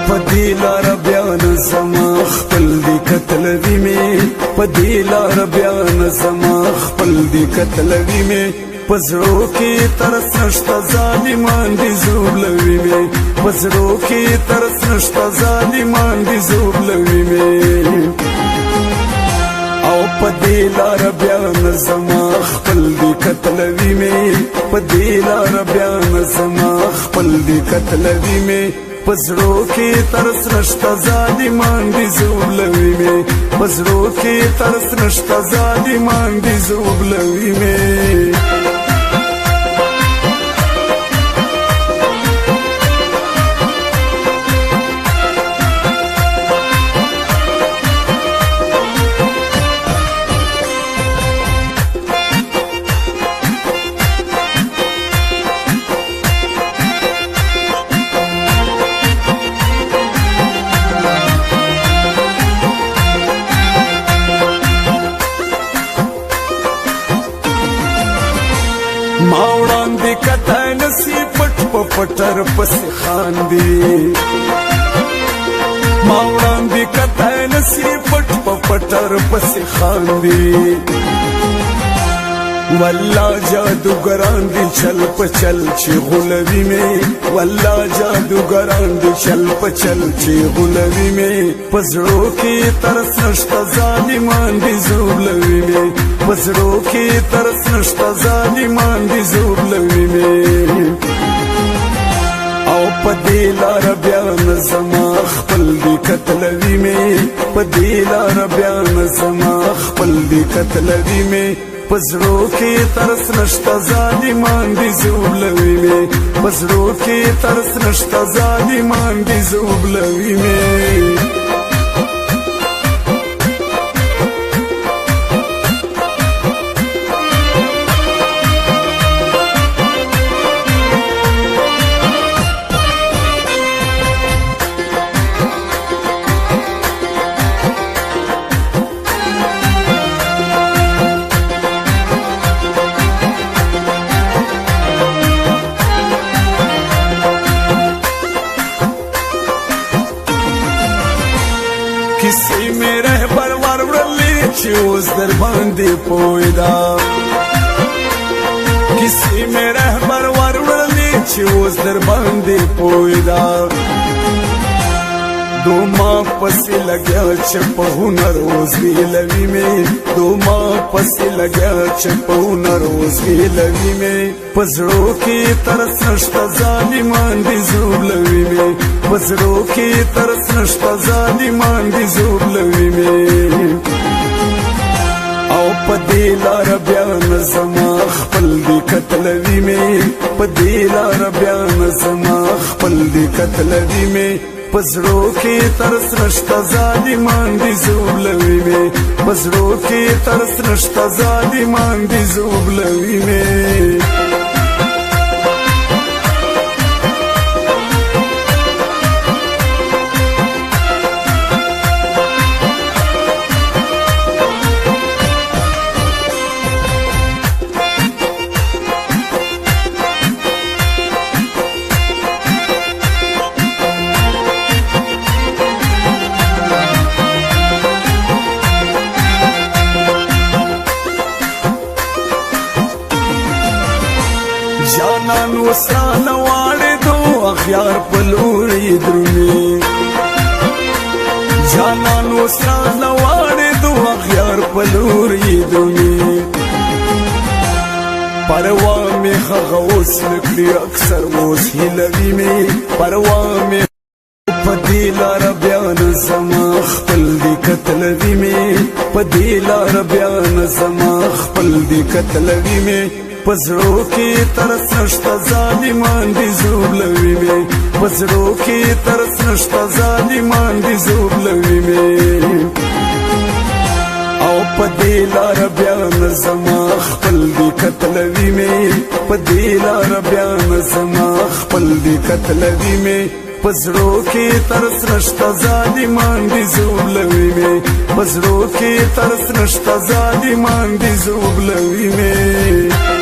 پدې لاره بیا نه زما خپل دي کتلوي مې پدې لاره بیا نه زما خپل دي کتلوي مې په زړو کې ترس نشته ظالمان دي زوبلوي مې په زړو کې ترس نشته ظالمان دي زوبلوي مې او پدې لاره بیا نه زما خپل دي کتلوي مې پدې لاره بیا نه زما خپل دي کتلوي مې په زړو کې ترس نشته ظالمان دي زوبلوي مې په زړو کې ترس نشته ظالمان دي زوبلوي مې ما وړاندې کته نسی پټ په پټر پسې خاندي ما وړاندې کته نسی پټ په پټر پسې خاندي والله جادوګران دي چل په چل چې غولوي مې والله جادوګران دي چل په چل چې غولوي مې په زړو کې ترس نشته ظالمان دي زوبلوي مې په زړو کې ترس نشته ظالمان دي زوبلوي مې او په دې لاره بیا نه زما خپل دي کتلوي مې په دې لاره بیا نه زما خپل دي کتلوي مې په زړو کې ترس نشته ظالمان دي زوبلوي مې په زړو کې ترس نشته ظالمان دي زوبلوي مې کسی میں رہبر ورورلی چی اوز در باندی پویدا کسی میں رہبر ورورلی چی اوز در باندی پویدا دو ماں پسی لگیا چپ ہنر اوزگی لوی میں دو ماں پسی لگیا چپ ہنر اوزگی لوی میں پزڑو کی ترس نشتا ظالمان دی زوبلوی میں پزڑو کی ترس نشتا ظالمان دی زوبلوی میں او پدې لاره بیا نه زما خپل دي کتلوي مې پدې لاره بیا نه زما خپل دي کتلوي مې په زړو کې ترس نشته ظالمان دي زوبلوي مې په زړو کې ترس نشته ظالمان دي زوبلوي مې جانان وسرانه واړې دو اخیار په لوري درومي جانان وسرانه واړې دو اخیار په لوري درومي پروا مې هغه اوس نکړي اکثر اوس هیلوي مې پروا مې په دې لاره بیا نه زما خپل دي کتلوي مې په دې لاره بیا نه زما خپل دي کتلوي مې پزړو کې ترس نشته ظالمان دي زوبلوي مې پزړو کې ترس نشته ظالمان دي زوبلوي مې او په دې لاره بیا نه زما خپل دي کتلوي مې په دې لاره بیا نه زما خپل دي کتلوي مې پزړو کې ترس نشته ظالمان دي زوبلوي مې پزړو کې ترس نشته ظالمان دي زوبلوي مې